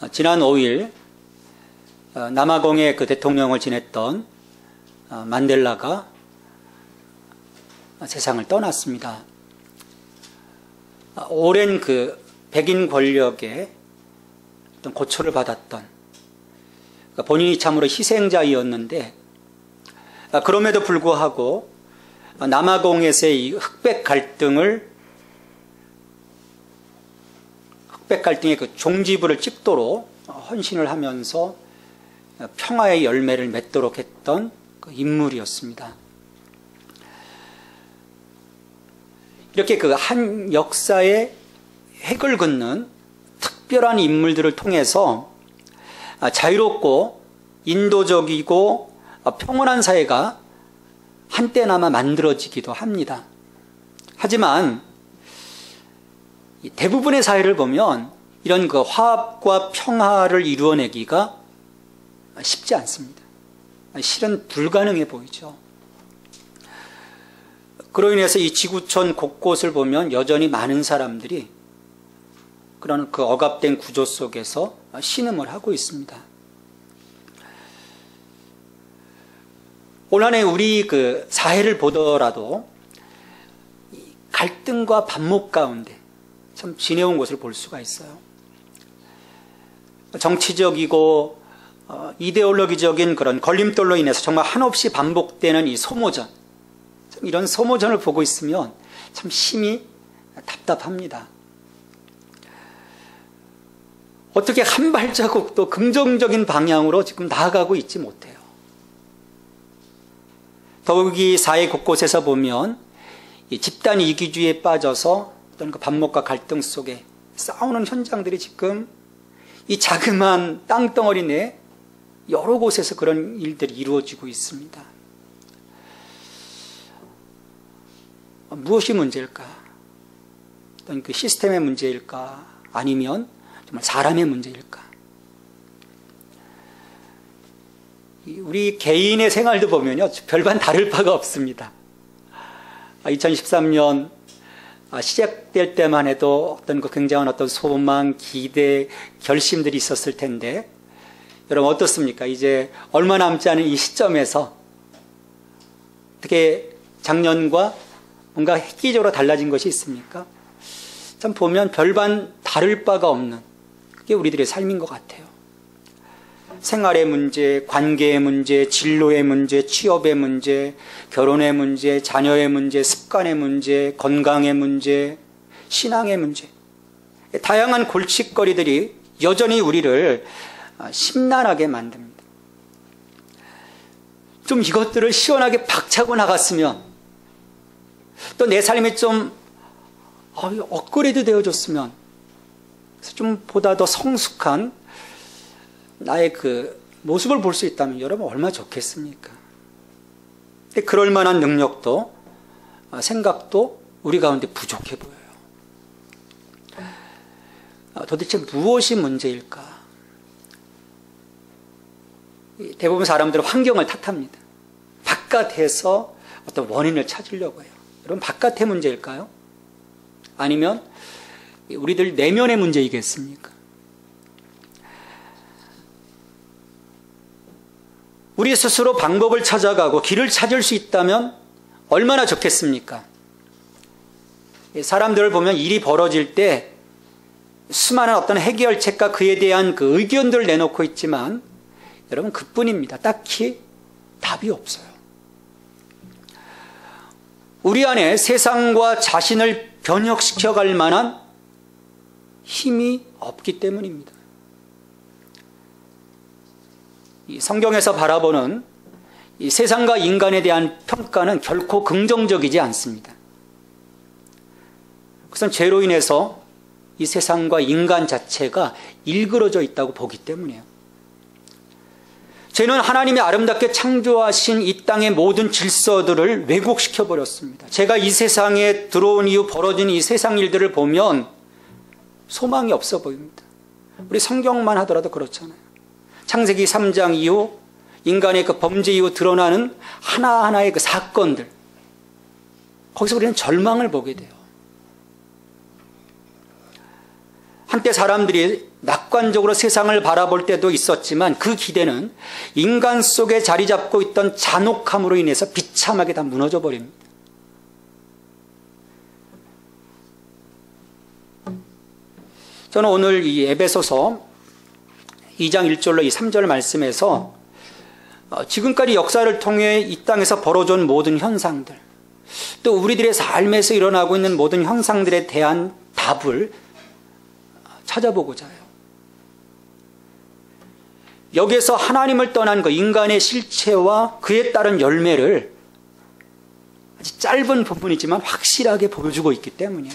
지난 5일 남아공의 그 대통령을 지냈던 만델라가 세상을 떠났습니다. 오랜 그 백인 권력의 어떤 고초를 받았던, 본인이 참으로 희생자이었는데, 그럼에도 불구하고 남아공에서의 이 흑백 갈등의 그 종지부를 찍도록 헌신을 하면서 평화의 열매를 맺도록 했던 그 인물이었습니다. 이렇게 그 한 역사의 획을 긋는 특별한 인물들을 통해서 자유롭고 인도적이고 평온한 사회가 한때나마 만들어지기도 합니다. 하지만 대부분의 사회를 보면 이런 그 화합과 평화를 이루어내기가 쉽지 않습니다. 실은 불가능해 보이죠. 그로 인해서 이 지구촌 곳곳을 보면 여전히 많은 사람들이 그런 그 억압된 구조 속에서 신음을 하고 있습니다. 올 한 해 우리 그 사회를 보더라도 갈등과 반목 가운데 참 지내온 것을 볼 수가 있어요. 정치적이고 이데올로기적인 그런 걸림돌로 인해서 정말 한없이 반복되는 이 소모전, 이런 소모전을 보고 있으면 참 심히 답답합니다. 어떻게 한 발자국도 긍정적인 방향으로 지금 나아가고 있지 못해요. 더욱이 사회 곳곳에서 보면 이 집단 이기주의에 빠져서 어떤 그 반목과 갈등 속에 싸우는 현장들이 지금 이 자그마한 땅덩어리 내에 여러 곳에서 그런 일들이 이루어지고 있습니다. 무엇이 문제일까? 어떤 그 시스템의 문제일까? 아니면 정말 사람의 문제일까? 우리 개인의 생활도 보면요, 별반 다를 바가 없습니다. 2013년 시작될 때만 해도 어떤 그 굉장한 어떤 소망, 기대, 결심들이 있었을 텐데, 여러분 어떻습니까? 이제 얼마 남지 않은 이 시점에서 어떻게 작년과 뭔가 획기적으로 달라진 것이 있습니까? 참 보면 별반 다를 바가 없는 그게 우리들의 삶인 것 같아요. 생활의 문제, 관계의 문제, 진로의 문제, 취업의 문제, 결혼의 문제, 자녀의 문제, 습관의 문제, 건강의 문제, 신앙의 문제, 다양한 골칫거리들이 여전히 우리를 심란하게 만듭니다. 좀 이것들을 시원하게 박차고 나갔으면, 또 내 삶이 좀 업그레이드 되어졌으면, 그래서 좀 보다 더 성숙한 나의 그 모습을 볼 수 있다면 여러분 얼마나 좋겠습니까? 근데 그럴 만한 능력도 생각도 우리 가운데 부족해 보여요. 도대체 무엇이 문제일까? 대부분 사람들은 환경을 탓합니다. 바깥에서 어떤 원인을 찾으려고 해요. 여러분 바깥의 문제일까요? 아니면 우리들 내면의 문제이겠습니까? 우리 스스로 방법을 찾아가고 길을 찾을 수 있다면 얼마나 좋겠습니까? 사람들을 보면 일이 벌어질 때 수많은 어떤 해결책과 그에 대한 그 의견들을 내놓고 있지만 여러분 그뿐입니다. 딱히 답이 없어요. 우리 안에 세상과 자신을 변혁시켜 갈 만한 힘이 없기 때문입니다. 이 성경에서 바라보는 이 세상과 인간에 대한 평가는 결코 긍정적이지 않습니다. 그것은 죄로 인해서 이 세상과 인간 자체가 일그러져 있다고 보기 때문이에요. 죄는 하나님이 아름답게 창조하신 이 땅의 모든 질서들을 왜곡시켜 버렸습니다. 제가 이 세상에 들어온 이후 벌어진 이 세상 일들을 보면 소망이 없어 보입니다. 우리 성경만 하더라도 그렇잖아요. 창세기 3장 이후 인간의 그 범죄 이후 드러나는 하나하나의 그 사건들, 거기서 우리는 절망을 보게 돼요. 한때 사람들이 낙관적으로 세상을 바라볼 때도 있었지만 그 기대는 인간 속에 자리 잡고 있던 잔혹함으로 인해서 비참하게 다 무너져 버립니다. 저는 오늘 이 에베소서 2장 1절로 이 3절 말씀에서 지금까지 역사를 통해 이 땅에서 벌어져 온 모든 현상들, 또 우리들의 삶에서 일어나고 있는 모든 현상들에 대한 답을 찾아보고자 해요. 여기에서 하나님을 떠난 그 인간의 실체와 그에 따른 열매를 아주 짧은 부분이지만 확실하게 보여주고 있기 때문이에요.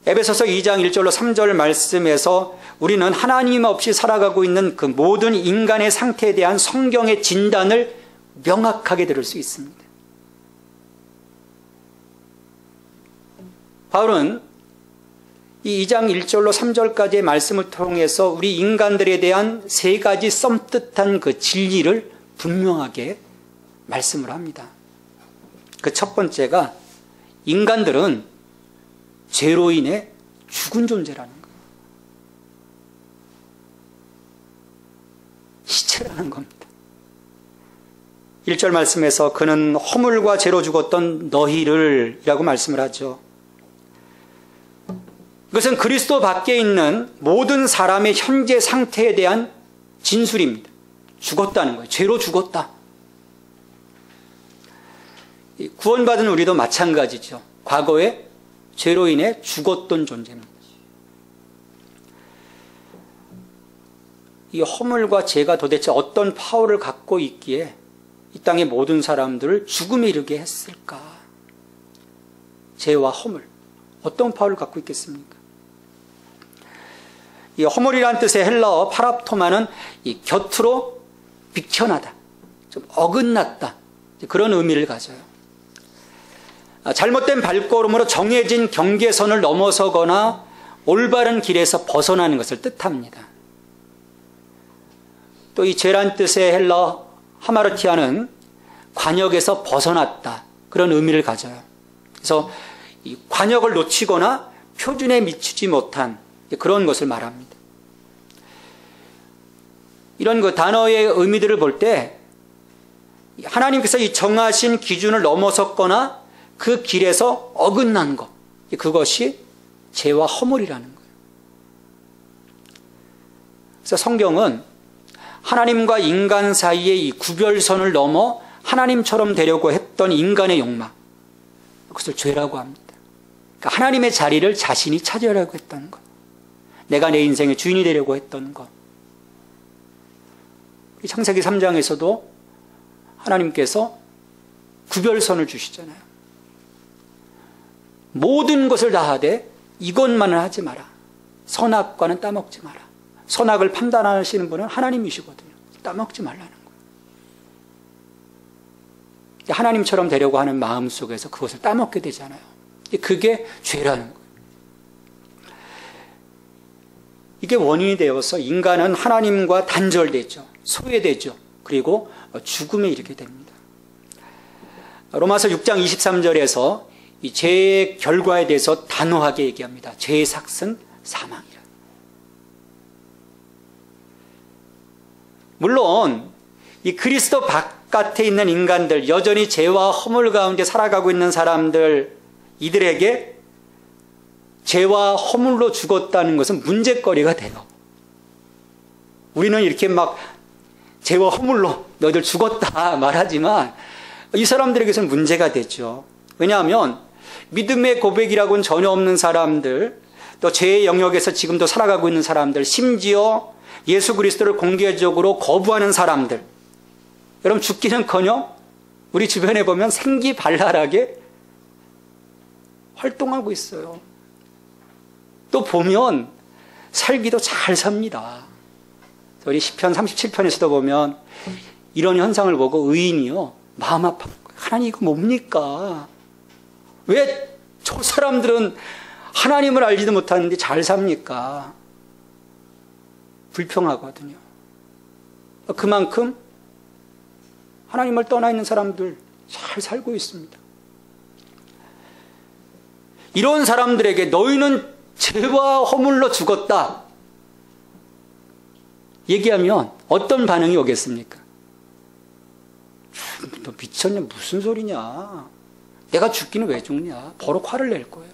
에베소서 2장 1절로 3절 말씀에서 우리는 하나님 없이 살아가고 있는 그 모든 인간의 상태에 대한 성경의 진단을 명확하게 들을 수 있습니다. 바울은 이 2장 1절로 3절까지의 말씀을 통해서 우리 인간들에 대한 세 가지 썸뜻한 그 진리를 분명하게 말씀을 합니다. 그 첫 번째가 인간들은 죄로 인해 죽은 존재라는 거예요. 시체라는 겁니다. 1절 말씀에서 그는 허물과 죄로 죽었던 너희를 이라고 말씀을 하죠. 그것은 그리스도 밖에 있는 모든 사람의 현재 상태에 대한 진술입니다. 죽었다는 거예요. 죄로 죽었다. 구원받은 우리도 마찬가지죠. 과거에 죄로 인해 죽었던 존재입니다. 이 허물과 죄가 도대체 어떤 파워를 갖고 있기에 이 땅의 모든 사람들을 죽음에 이르게 했을까? 죄와 허물, 어떤 파워를 갖고 있겠습니까? 이 허물이라는 뜻의 헬라어 파랍토마는 이 곁으로 비켜나다, 좀 어긋났다, 그런 의미를 가져요. 잘못된 발걸음으로 정해진 경계선을 넘어서거나 올바른 길에서 벗어나는 것을 뜻합니다. 또 이 죄란 뜻의 헬라어 하마르티아는 관역에서 벗어났다, 그런 의미를 가져요. 그래서 이 관역을 놓치거나 표준에 미치지 못한 그런 것을 말합니다. 이런 그 단어의 의미들을 볼 때 하나님께서 이 정하신 기준을 넘어섰거나 그 길에서 어긋난 것, 그것이 죄와 허물이라는 거예요. 그래서 성경은 하나님과 인간 사이의 이 구별선을 넘어 하나님처럼 되려고 했던 인간의 욕망, 그것을 죄라고 합니다. 그러니까 하나님의 자리를 자신이 차지하려고 했던 것, 내가 내 인생의 주인이 되려고 했던 것. 창세기 3장에서도 하나님께서 구별선을 주시잖아요. 모든 것을 다 하되 이것만은 하지 마라. 선악과는 따먹지 마라. 선악을 판단하시는 분은 하나님이시거든요. 따먹지 말라는 거예요. 하나님처럼 되려고 하는 마음 속에서 그것을 따먹게 되잖아요. 그게 죄라는 거예요. 이게 원인이 되어서 인간은 하나님과 단절되죠. 소외되죠. 그리고 죽음에 이르게 됩니다. 로마서 6장 23절에서 이 죄의 결과에 대해서 단호하게 얘기합니다. 죄의 삭은 사망이라. 물론 이 그리스도 바깥에 있는 인간들, 여전히 죄와 허물 가운데 살아가고 있는 사람들, 이들에게 죄와 허물로 죽었다는 것은 문제거리가 돼요. 우리는 이렇게 막 죄와 허물로 너희들 죽었다 말하지만 이 사람들에게서는 문제가 되죠. 왜냐하면 믿음의 고백이라고는 전혀 없는 사람들, 또 죄의 영역에서 지금도 살아가고 있는 사람들, 심지어 예수 그리스도를 공개적으로 거부하는 사람들, 여러분 죽기는커녕 우리 주변에 보면 생기발랄하게 활동하고 있어요. 또 보면 살기도 잘 삽니다. 우리 시편 37편에서도 보면 이런 현상을 보고 의인이요 마음 아파요. 하나님 이거 뭡니까? 왜 저 사람들은 하나님을 알지도 못하는데 잘 삽니까? 불평하거든요. 그만큼 하나님을 떠나 있는 사람들 잘 살고 있습니다. 이런 사람들에게 너희는 죄와 허물로 죽었다 얘기하면 어떤 반응이 오겠습니까? 너 미쳤냐? 무슨 소리냐? 내가 죽기는 왜 죽냐? 버럭 화를 낼 거예요.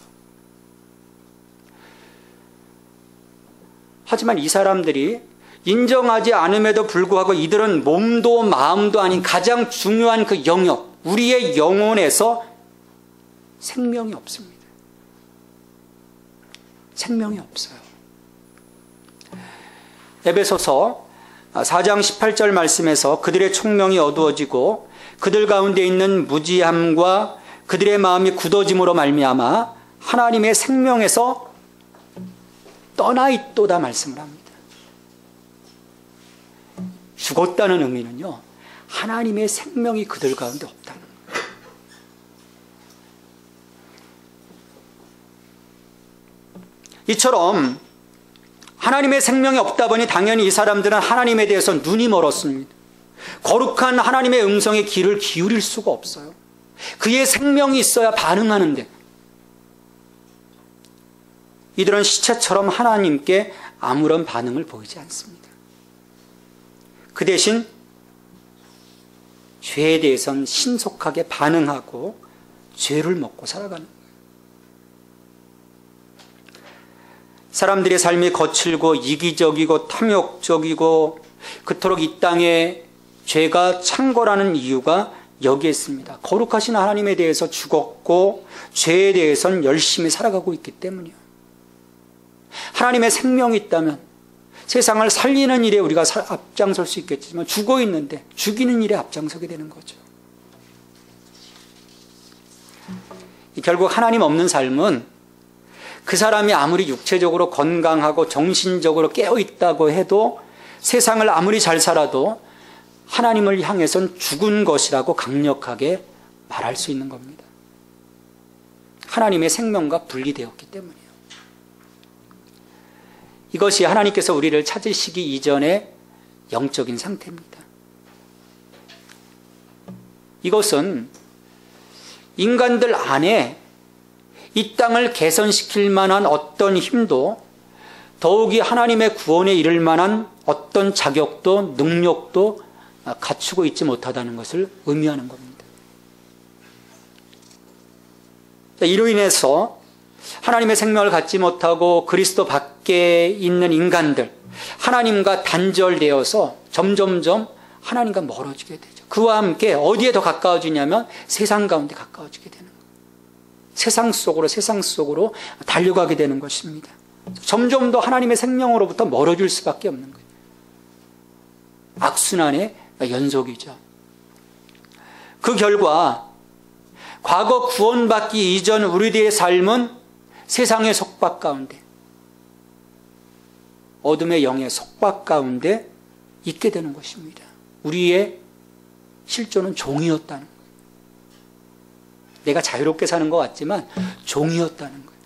하지만 이 사람들이 인정하지 않음에도 불구하고 이들은 몸도 마음도 아닌 가장 중요한 그 영역, 우리의 영혼에서 생명이 없습니다. 생명이 없어요. 에베소서 4장 18절 말씀에서 그들의 총명이 어두워지고 그들 가운데 있는 무지함과 그들의 마음이 굳어짐으로 말미암아 하나님의 생명에서 떠나 있도다 말씀을 합니다. 죽었다는 의미는요, 하나님의 생명이 그들 가운데 없다는 거예요. 이처럼 하나님의 생명이 없다 보니 당연히 이 사람들은 하나님에 대해서 눈이 멀었습니다. 거룩한 하나님의 음성에 귀를 기울일 수가 없어요. 그의 생명이 있어야 반응하는데 이들은 시체처럼 하나님께 아무런 반응을 보이지 않습니다. 그 대신 죄에 대해서는 신속하게 반응하고 죄를 먹고 살아가는 거예요. 사람들의 삶이 거칠고 이기적이고 탐욕적이고 그토록 이 땅에 죄가 창궐하는 이유가 여기에 있습니다. 거룩하신 하나님에 대해서 죽었고 죄에 대해서는 열심히 살아가고 있기 때문이요. 하나님의 생명이 있다면 세상을 살리는 일에 우리가 앞장설 수 있겠지만 죽어 있는데 죽이는 일에 앞장서게 되는 거죠. 결국 하나님 없는 삶은 그 사람이 아무리 육체적으로 건강하고 정신적으로 깨어있다고 해도 세상을 아무리 잘 살아도 하나님을 향해선 죽은 것이라고 강력하게 말할 수 있는 겁니다. 하나님의 생명과 분리되었기 때문이에요. 이것이 하나님께서 우리를 찾으시기 이전의 영적인 상태입니다. 이것은 인간들 안에 이 땅을 개선시킬 만한 어떤 힘도 더욱이 하나님의 구원에 이를 만한 어떤 자격도 능력도 갖추고 있지 못하다는 것을 의미하는 겁니다. 이로 인해서 하나님의 생명을 갖지 못하고 그리스도 밖에 있는 인간들, 하나님과 단절되어서 점점점 하나님과 멀어지게 되죠. 그와 함께 어디에 더 가까워지냐면 세상 가운데 가까워지게 되는 거예요. 세상 속으로 달려가게 되는 것입니다. 점점 더 하나님의 생명으로부터 멀어질 수밖에 없는 거예요. 악순환의 연속이죠. 그 결과 과거 구원받기 이전 우리들의 삶은 세상의 속박 가운데, 어둠의 영의 속박 가운데 있게 되는 것입니다. 우리의 실존은 종이었다는 거예요. 내가 자유롭게 사는 것 같지만 종이었다는 거예요.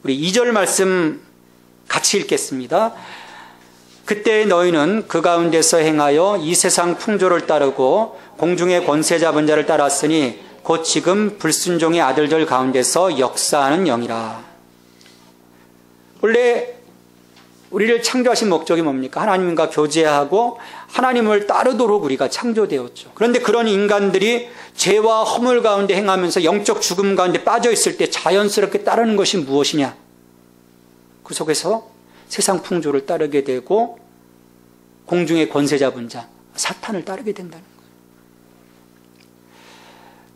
우리 2절 말씀 같이 읽겠습니다. 그때 너희는 그 가운데서 행하여 이 세상 풍조를 따르고 공중의 권세 잡은 자를 따랐으니 곧 지금 불순종의 아들들 가운데서 역사하는 영이라. 원래 우리를 창조하신 목적이 뭡니까? 하나님과 교제하고 하나님을 따르도록 우리가 창조되었죠. 그런데 그런 인간들이 죄와 허물 가운데 행하면서 영적 죽음 가운데 빠져 있을 때 자연스럽게 따르는 것이 무엇이냐? 그 속에서 세상 풍조를 따르게 되고 공중의 권세 잡은 자, 사탄을 따르게 된다는 거예요.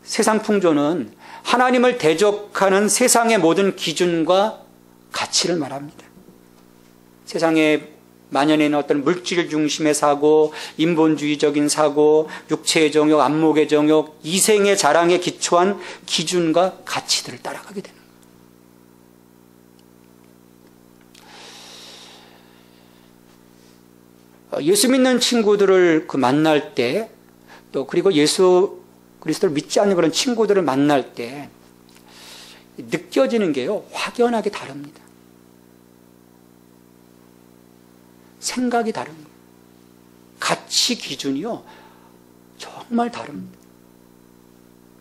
세상 풍조는 하나님을 대적하는 세상의 모든 기준과 가치를 말합니다. 세상에 만연해 있는 어떤 물질 중심의 사고, 인본주의적인 사고, 육체의 정욕, 안목의 정욕, 이생의 자랑에 기초한 기준과 가치들을 따라가게 되는 거예요. 예수 믿는 친구들을 만날 때, 또 그리고 예수 그리스도를 믿지 않는 그런 친구들을 만날 때 느껴지는 게요, 확연하게 다릅니다. 생각이 다른 거예요. 가치 기준이요, 정말 다릅니다.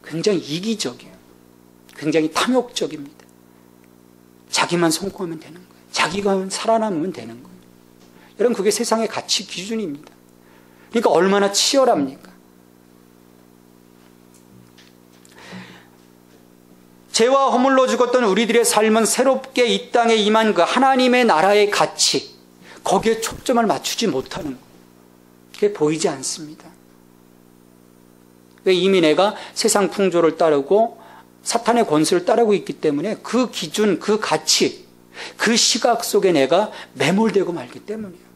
굉장히 이기적이에요. 굉장히 탐욕적입니다. 자기만 성공하면 되는 거예요. 자기가 살아남으면 되는 거예요. 여러분, 그게 세상의 가치 기준입니다. 그러니까 얼마나 치열합니까? 죄와 허물로 죽었던 우리들의 삶은 새롭게 이 땅에 임한 그 하나님의 나라의 가치, 거기에 초점을 맞추지 못하는 거예요. 그게 보이지 않습니다. 왜? 이미 내가 세상 풍조를 따르고 사탄의 권세를 따르고 있기 때문에 그 기준, 그 가치, 그 시각 속에 내가 매몰되고 말기 때문이에요.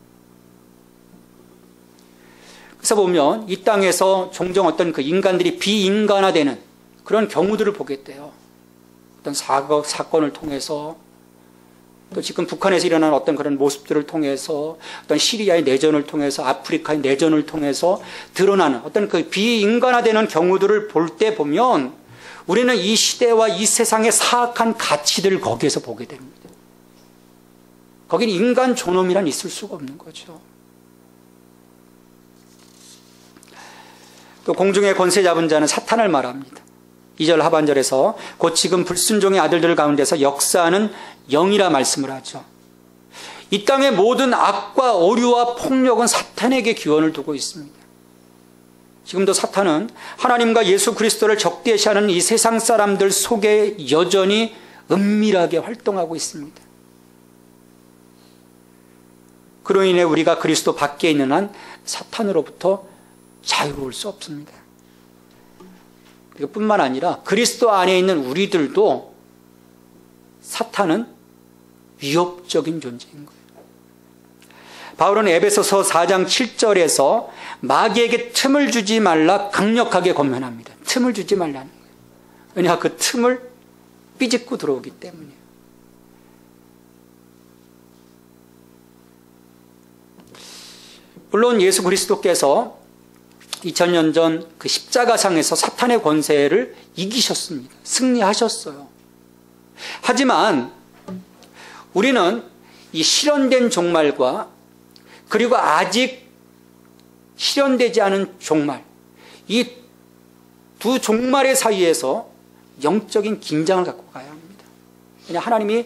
그래서 보면 이 땅에서 종종 어떤 그 인간들이 비인간화되는 그런 경우들을 보게 돼요. 어떤 사건을 통해서, 또 지금 북한에서 일어나는 어떤 그런 모습들을 통해서, 어떤 시리아의 내전을 통해서, 아프리카의 내전을 통해서 드러나는 어떤 그 비인간화되는 경우들을 볼 때 보면 우리는 이 시대와 이 세상의 사악한 가치들을 거기에서 보게 됩니다. 거기는 인간 존엄이란 있을 수가 없는 거죠. 또 공중의 권세 잡은 자는 사탄을 말합니다. 2절 하반절에서 곧 지금 불순종의 아들들 가운데서 역사하는 영이라 말씀을 하죠. 이 땅의 모든 악과 오류와 폭력은 사탄에게 기원을 두고 있습니다. 지금도 사탄은 하나님과 예수 그리스도를 적대시하는 이 세상 사람들 속에 여전히 은밀하게 활동하고 있습니다. 그로 인해 우리가 그리스도 밖에 있는 한 사탄으로부터 자유로울 수 없습니다. 이것뿐만 아니라 그리스도 안에 있는 우리들도 사탄은 위협적인 존재인 거예요. 바울은 에베소서 4장 7절에서 마귀에게 틈을 주지 말라 강력하게 권면합니다. 틈을 주지 말라는 거예요. 왜냐, 그 틈을 삐집고 들어오기 때문이에요. 물론 예수 그리스도께서 2000년 전 그 십자가상에서 사탄의 권세를 이기셨습니다. 승리하셨어요. 하지만 우리는 이 실현된 종말과 그리고 아직 실현되지 않은 종말, 이 두 종말의 사이에서 영적인 긴장을 갖고 가야 합니다. 그냥 하나님이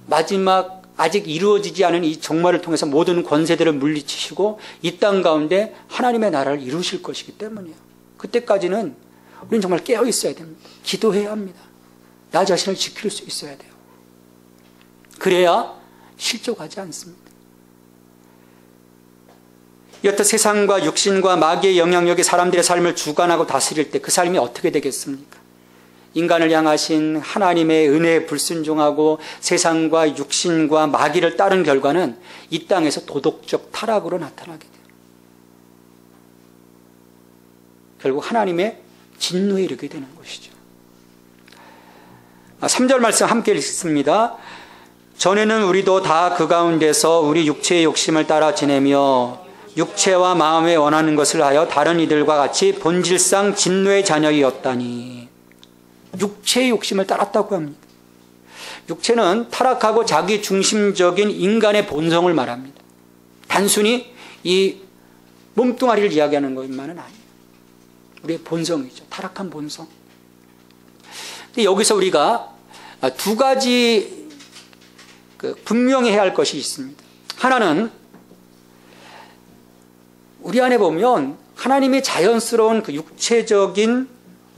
마지막 아직 이루어지지 않은 이 종말을 통해서 모든 권세들을 물리치시고 이 땅 가운데 하나님의 나라를 이루실 것이기 때문이에요. 그때까지는 우리는 정말 깨어 있어야 됩니다. 기도해야 합니다. 나 자신을 지킬 수 있어야 돼요. 그래야 실족하지 않습니다. 여태 세상과 육신과 마귀의 영향력이 사람들의 삶을 주관하고 다스릴 때 그 삶이 어떻게 되겠습니까? 인간을 향하신 하나님의 은혜에 불순종하고 세상과 육신과 마귀를 따른 결과는 이 땅에서 도덕적 타락으로 나타나게 돼요. 결국 하나님의 진노에 이르게 되는 것이죠. 3절 말씀 함께 읽습니다. 전에는 우리도 다 그 가운데서 우리 육체의 욕심을 따라 지내며 육체와 마음에 원하는 것을 하여 다른 이들과 같이 본질상 진노의 자녀이었다니. 육체의 욕심을 따랐다고 합니다. 육체는 타락하고 자기 중심적인 인간의 본성을 말합니다. 단순히 이 몸뚱아리를 이야기하는 것만은 아니에요. 우리의 본성이죠. 타락한 본성. 근데 여기서 우리가 두 가지 분명히 해야 할 것이 있습니다. 하나는 우리 안에 보면 하나님이 자연스러운 그 육체적인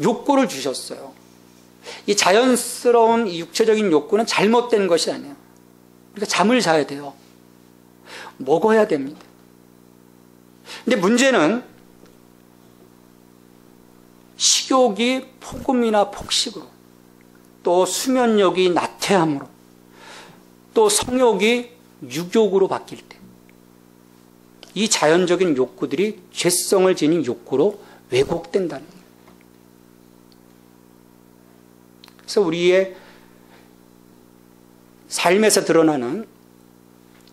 욕구를 주셨어요. 이 자연스러운 이 육체적인 욕구는 잘못된 것이 아니에요. 우리가 잠을 자야 돼요. 먹어야 됩니다. 근데 문제는 식욕이 폭음이나 폭식으로, 또 수면력이 나태함으로, 또 성욕이 육욕으로 바뀔 때 이 자연적인 욕구들이 죄성을 지닌 욕구로 왜곡된다는 거예요. 그래서 우리의 삶에서 드러나는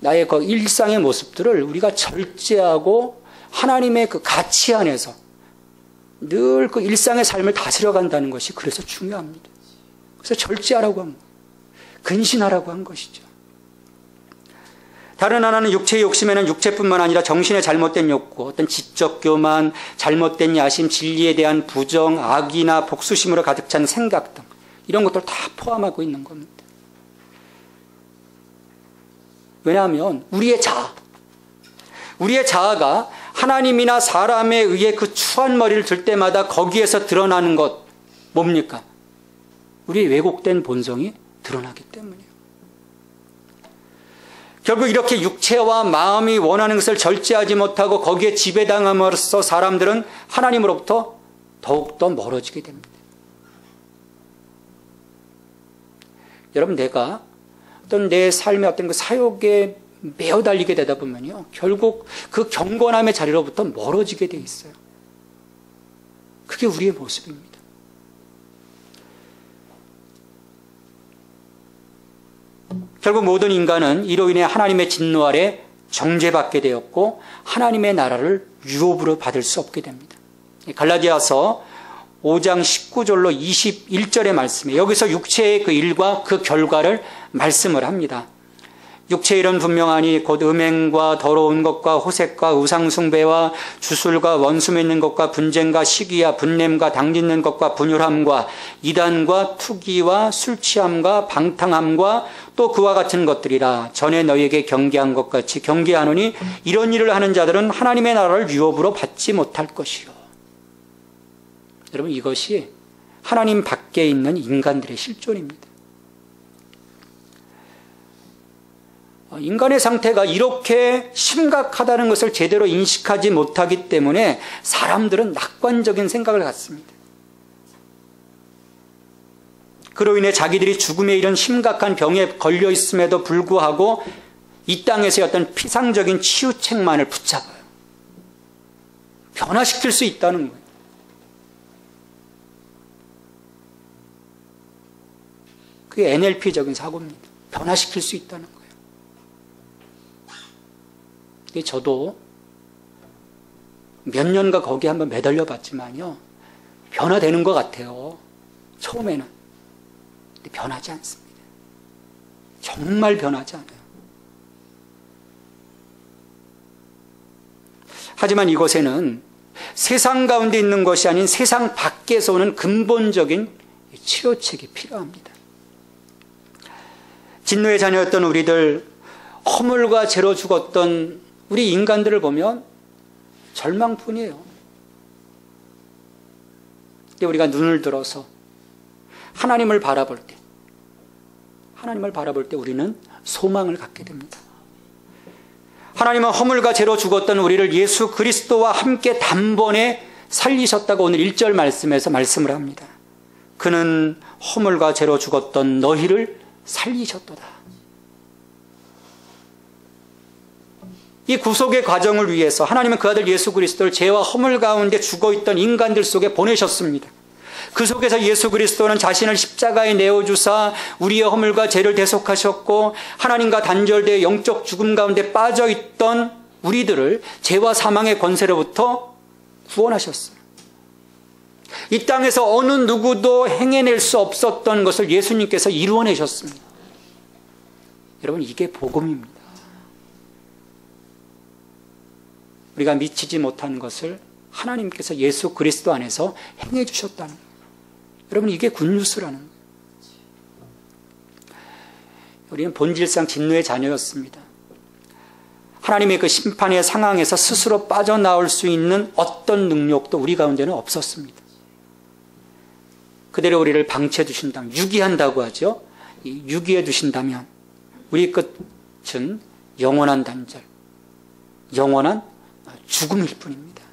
나의 그 일상의 모습들을 우리가 절제하고 하나님의 그 가치 안에서 늘 그 일상의 삶을 다스려 간다는 것이 그래서 중요합니다. 그래서 절제하라고 한 거예요. 근신하라고 한 것이죠. 다른 하나는 육체의 욕심에는 육체뿐만 아니라 정신의 잘못된 욕구, 어떤 지적 교만, 잘못된 야심, 진리에 대한 부정, 악이나 복수심으로 가득 찬 생각 등 이런 것들 다 포함하고 있는 겁니다. 왜냐하면 우리의 자아가 하나님이나 사람에 의해 그 추한 머리를 들 때마다 거기에서 드러나는 것 뭡니까? 우리의 왜곡된 본성이 드러나기 때문이에요. 결국 이렇게 육체와 마음이 원하는 것을 절제하지 못하고 거기에 지배당함으로써 사람들은 하나님으로부터 더욱더 멀어지게 됩니다. 여러분, 내가 어떤 내 삶의 어떤 그 사욕에 매어 달리게 되다 보면요, 결국 그 경건함의 자리로부터 멀어지게 돼 있어요. 그게 우리의 모습입니다. 결국 모든 인간은 이로 인해 하나님의 진노 아래 정죄받게 되었고 하나님의 나라를 유업으로 받을 수 없게 됩니다. 갈라디아서 5장 19절로 21절의 말씀에 여기서 육체의 그 일과 그 결과를 말씀을 합니다. 육체의 일은 분명하니 곧 음행과 더러운 것과 호색과 우상숭배와 주술과 원수 맺는 것과 분쟁과 시기와 분냄과 당짓는 것과 분율함과 이단과 투기와 술취함과 방탕함과 또 그와 같은 것들이라. 전에 너희에게 경계한 것 같이 경계하노니 이런 일을 하는 자들은 하나님의 나라를 유업으로 받지 못할 것이요. 여러분, 이것이 하나님 밖에 있는 인간들의 실존입니다. 인간의 상태가 이렇게 심각하다는 것을 제대로 인식하지 못하기 때문에 사람들은 낙관적인 생각을 갖습니다. 그로 인해 자기들이 죽음에 이른 심각한 병에 걸려 있음에도 불구하고 이 땅에서의 어떤 피상적인 치유책만을 붙잡아요. 변화시킬 수 있다는 거예요. 그게 NLP적인 사고입니다. 변화시킬 수 있다는 거예요. 저도 몇 년간 거기에 한번 매달려 봤지만요, 변화되는 것 같아요. 처음에는. 근데 변하지 않습니다. 정말 변하지 않아요. 하지만 이곳에는 세상 가운데 있는 것이 아닌 세상 밖에서 오는 근본적인 치료책이 필요합니다. 진노의 자녀였던 우리들, 허물과 죄로 죽었던 우리 인간들을 보면 절망뿐이에요. 근데 우리가 눈을 들어서 하나님을 바라볼 때 우리는 소망을 갖게 됩니다. 하나님은 허물과 죄로 죽었던 우리를 예수 그리스도와 함께 단번에 살리셨다고 오늘 1절 말씀에서 말씀을 합니다. 그는 허물과 죄로 죽었던 너희를 살리셨도다. 이 구속의 과정을 위해서 하나님은 그 아들 예수 그리스도를 죄와 허물 가운데 죽어있던 인간들 속에 보내셨습니다. 그 속에서 예수 그리스도는 자신을 십자가에 내어주사 우리의 허물과 죄를 대속하셨고 하나님과 단절되어 영적 죽음 가운데 빠져있던 우리들을 죄와 사망의 권세로부터 구원하셨어요. 이 땅에서 어느 누구도 행해낼 수 없었던 것을 예수님께서 이루어내셨습니다. 여러분, 이게 복음입니다. 우리가 미치지 못한 것을 하나님께서 예수 그리스도 안에서 행해 주셨다는 거예요. 여러분, 이게 굿뉴스라는 거예요. 우리는 본질상 진노의 자녀였습니다. 하나님의 그 심판의 상황에서 스스로 빠져나올 수 있는 어떤 능력도 우리 가운데는 없었습니다. 그대로 우리를 방치해 두신다면, 유기한다고 하죠. 유기해 두신다면 우리 끝은 영원한 단절, 영원한 죽음일 뿐입니다.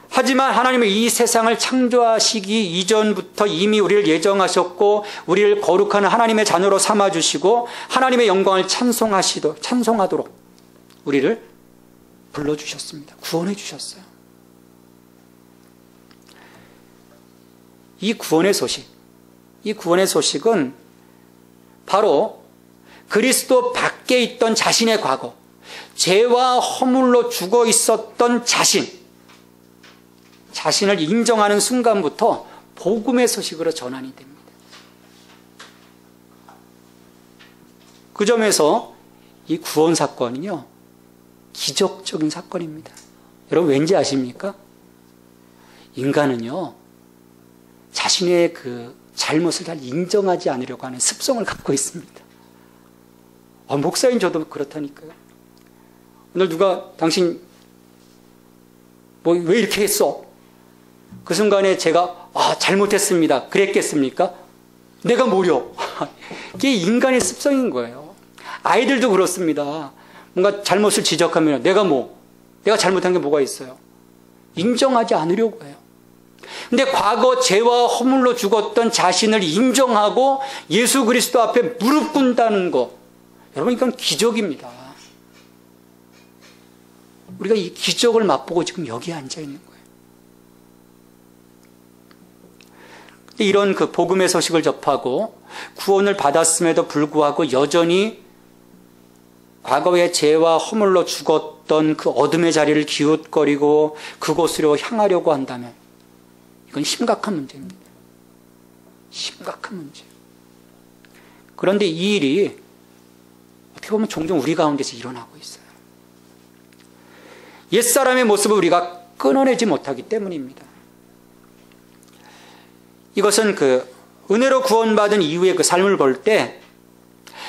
하지만 하나님은 이 세상을 창조하시기 이전부터 이미 우리를 예정하셨고 우리를 거룩한 하나님의 자녀로 삼아주시고 하나님의 영광을 찬송하도록 우리를 불러주셨습니다. 구원해 주셨어요. 이 구원의 소식은 바로 그리스도 밖에 있던 자신의 과거, 죄와 허물로 죽어 있었던 자신을 인정하는 순간부터 복음의 소식으로 전환이 됩니다. 그 점에서 이 구원 사건은요, 기적적인 사건입니다. 여러분 왠지 아십니까? 인간은요, 자신의 그 잘못을 잘 인정하지 않으려고 하는 습성을 갖고 있습니다. 목사인 저도 그렇다니까요. 오늘 누가 당신 왜 이렇게 했어? 그 순간에 제가 잘못했습니다. 그랬겠습니까? 내가 뭐려? 이게 인간의 습성인 거예요. 아이들도 그렇습니다. 뭔가 잘못을 지적하면 내가 잘못한 게 뭐가 있어요? 인정하지 않으려고 해요. 근데 과거 죄와 허물로 죽었던 자신을 인정하고 예수 그리스도 앞에 무릎 꿇는다는 거, 여러분 이건 기적입니다. 우리가 이 기적을 맛보고 지금 여기에 앉아 있는 거예요. 이런 그 복음의 소식을 접하고 구원을 받았음에도 불구하고 여전히 과거의 죄와 허물로 죽었던 그 어둠의 자리를 기웃거리고 그곳으로 향하려고 한다면 이건 심각한 문제입니다. 심각한 문제예요. 그런데 이 일이 어떻게 보면 종종 우리 가운데서 일어나고 있어요. 옛사람의 모습을 우리가 끊어내지 못하기 때문입니다. 이것은 그 은혜로 구원받은 이후의 그 삶을 볼 때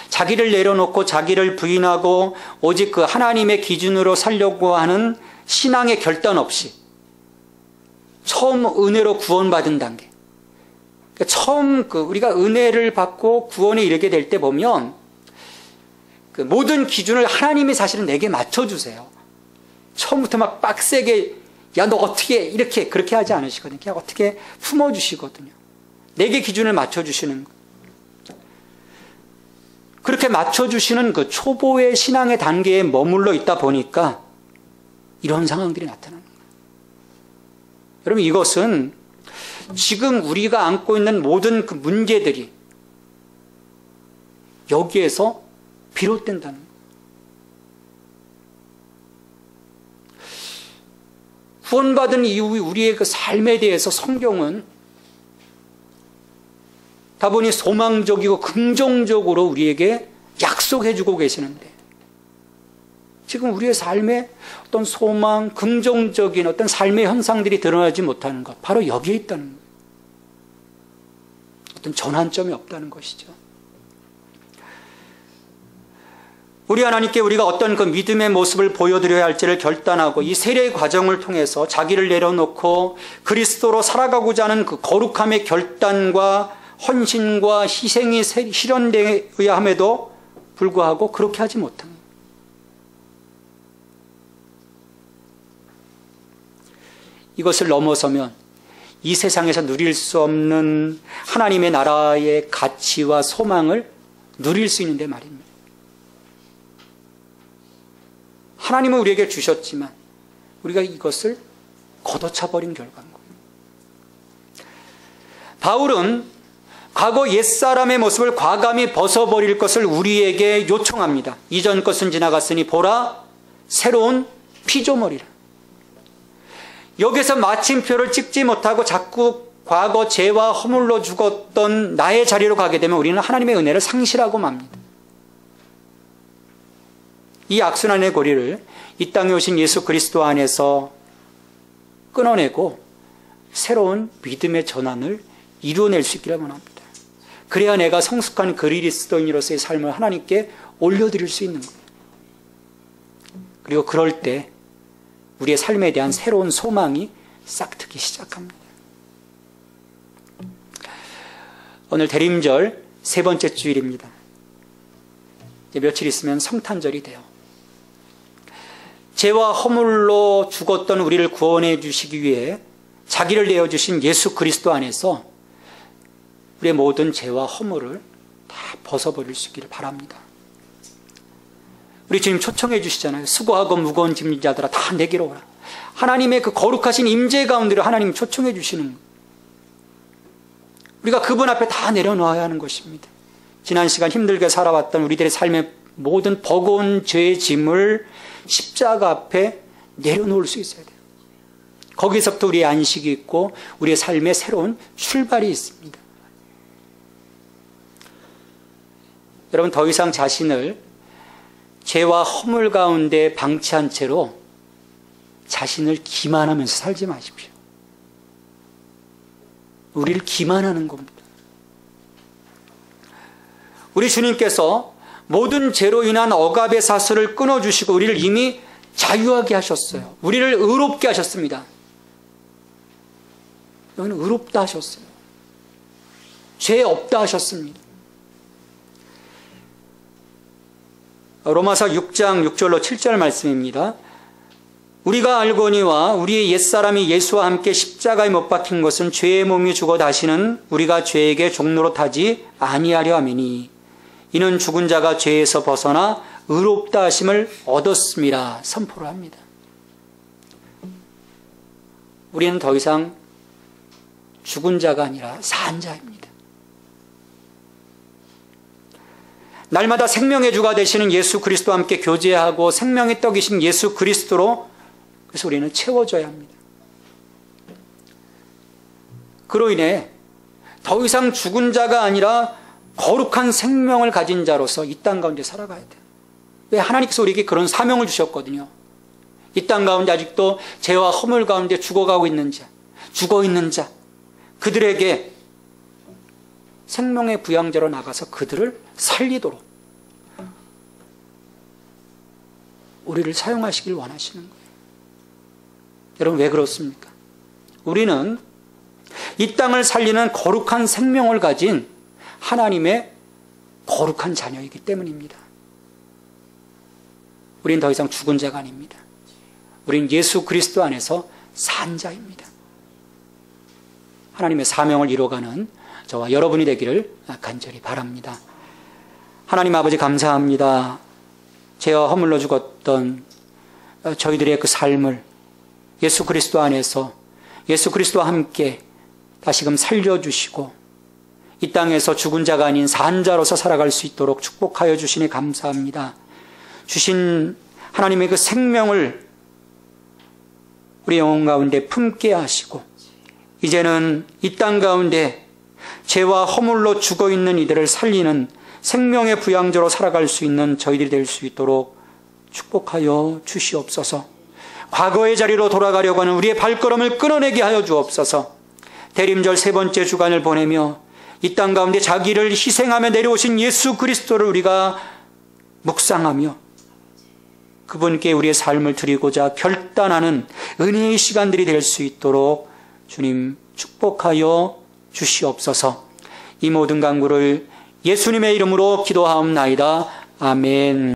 자기를 내려놓고 자기를 부인하고 오직 그 하나님의 기준으로 살려고 하는 신앙의 결단 없이 처음 은혜로 구원받은 단계, 그러니까 처음 우리가 은혜를 받고 구원에 이르게 될 때 보면 그 모든 기준을 하나님이 사실은 내게 맞춰주세요. 처음부터 막 빡세게 야 너 어떻게 이렇게 그렇게 하지 않으시거든요. 그냥 어떻게 품어주시거든요. 내게 기준을 맞춰주시는 거. 그렇게 맞춰주시는 그 초보의 신앙의 단계에 머물러 있다 보니까 이런 상황들이 나타나는 거예요. 여러분 이것은 지금 우리가 안고 있는 모든 그 문제들이 여기에서 비롯된다는 거예요. 구원받은 이후 우리의 그 삶에 대해서 성경은 다분히 소망적이고 긍정적으로 우리에게 약속해주고 계시는데 지금 우리의 삶에 어떤 소망, 긍정적인 어떤 삶의 현상들이 드러나지 못하는 것, 바로 여기에 있다는 거예요. 어떤 전환점이 없다는 것이죠. 우리 하나님께 우리가 어떤 그 믿음의 모습을 보여드려야 할지를 결단하고 이 세례의 과정을 통해서 자기를 내려놓고 그리스도로 살아가고자 하는 그 거룩함의 결단과 헌신과 희생이 실현되어야 함에도 불구하고 그렇게 하지 못한 거예요. 이것을 넘어서면 이 세상에서 누릴 수 없는 하나님의 나라의 가치와 소망을 누릴 수 있는데 말입니다. 하나님은 우리에게 주셨지만 우리가 이것을 걷어차버린 결과인 거예요. 바울은 과거 옛사람의 모습을 과감히 벗어버릴 것을 우리에게 요청합니다. 이전 것은 지나갔으니 보라 새로운 피조물이라. 여기서 마침표를 찍지 못하고 자꾸 과거 죄와 허물로 죽었던 나의 자리로 가게 되면 우리는 하나님의 은혜를 상실하고 맙니다. 이 악순환의 고리를 이 땅에 오신 예수 그리스도 안에서 끊어내고 새로운 믿음의 전환을 이루어낼 수 있기를 원합니다. 그래야 내가 성숙한 그리스도인으로서의 삶을 하나님께 올려드릴 수 있는 거예요. 그리고 그럴 때 우리의 삶에 대한 새로운 소망이 싹트기 시작합니다. 오늘 대림절 세 번째 주일입니다. 이제 며칠 있으면 성탄절이 돼요. 죄와 허물로 죽었던 우리를 구원해 주시기 위해 자기를 내어주신 예수 그리스도 안에서 우리의 모든 죄와 허물을 다 벗어버릴 수 있기를 바랍니다. 우리 주님 초청해 주시잖아요. 수고하고 무거운 짐진 자들아 다 내게로 오라. 하나님의 그 거룩하신 임재 가운데로 하나님 초청해 주시는 거예요. 우리가 그분 앞에 다 내려놓아야 하는 것입니다. 지난 시간 힘들게 살아왔던 우리들의 삶의 모든 버거운 죄의 짐을 십자가 앞에 내려놓을 수 있어야 돼요. 거기서부터 우리의 안식이 있고 우리의 삶의 새로운 출발이 있습니다. 여러분 더 이상 자신을 죄와 허물 가운데 방치한 채로 자신을 기만하면서 살지 마십시오. 우리를 기만하는 겁니다. 우리 주님께서 모든 죄로 인한 억압의 사슬을 끊어주시고 우리를 이미 자유하게 하셨어요. 우리를 의롭게 하셨습니다. 여기는 의롭다 하셨어요. 죄 없다 하셨습니다. 로마서 6장 6절로 7절 말씀입니다. 우리가 알거니와 우리의 옛사람이 예수와 함께 십자가에 못 박힌 것은 죄의 몸이 죽어 다시는 우리가 죄에게 종노릇하지 아니하려 함이니 이는 죽은 자가 죄에서 벗어나 의롭다 하심을 얻었습니다. 선포를 합니다. 우리는 더 이상 죽은 자가 아니라 산 자입니다. 날마다 생명의 주가 되시는 예수 그리스도와 함께 교제하고 생명의 떡이신 예수 그리스도로 그래서 우리는 채워져야 합니다. 그로 인해 더 이상 죽은 자가 아니라 거룩한 생명을 가진 자로서 이 땅 가운데 살아가야 돼요. 왜? 하나님께서 우리에게 그런 사명을 주셨거든요. 이 땅 가운데 아직도 죄와 허물 가운데 죽어가고 있는 자, 죽어 있는 자, 그들에게 생명의 부양자로 나가서 그들을 살리도록 우리를 사용하시길 원하시는 거예요. 여러분, 왜 그렇습니까? 우리는 이 땅을 살리는 거룩한 생명을 가진 하나님의 거룩한 자녀이기 때문입니다. 우린 더 이상 죽은 자가 아닙니다. 우린 예수 그리스도 안에서 산 자입니다. 하나님의 사명을 이뤄가는 저와 여러분이 되기를 간절히 바랍니다. 하나님 아버지, 감사합니다. 죄와 허물로 죽었던 저희들의 그 삶을 예수 그리스도 안에서 예수 그리스도와 함께 다시금 살려주시고 이 땅에서 죽은 자가 아닌 산 자로서 살아갈 수 있도록 축복하여 주시니 감사합니다. 주신 하나님의 그 생명을 우리 영혼 가운데 품게 하시고 이제는 이 땅 가운데 죄와 허물로 죽어있는 이들을 살리는 생명의 부양자로 살아갈 수 있는 저희들이 될 수 있도록 축복하여 주시옵소서. 과거의 자리로 돌아가려고 하는 우리의 발걸음을 끊어내게 하여 주옵소서. 대림절 세 번째 주간을 보내며 이 땅 가운데 자기를 희생하며 내려오신 예수 그리스도를 우리가 묵상하며 그분께 우리의 삶을 드리고자 결단하는 은혜의 시간들이 될 수 있도록 주님 축복하여 주시옵소서. 이 모든 간구를 예수님의 이름으로 기도하옵나이다. 아멘.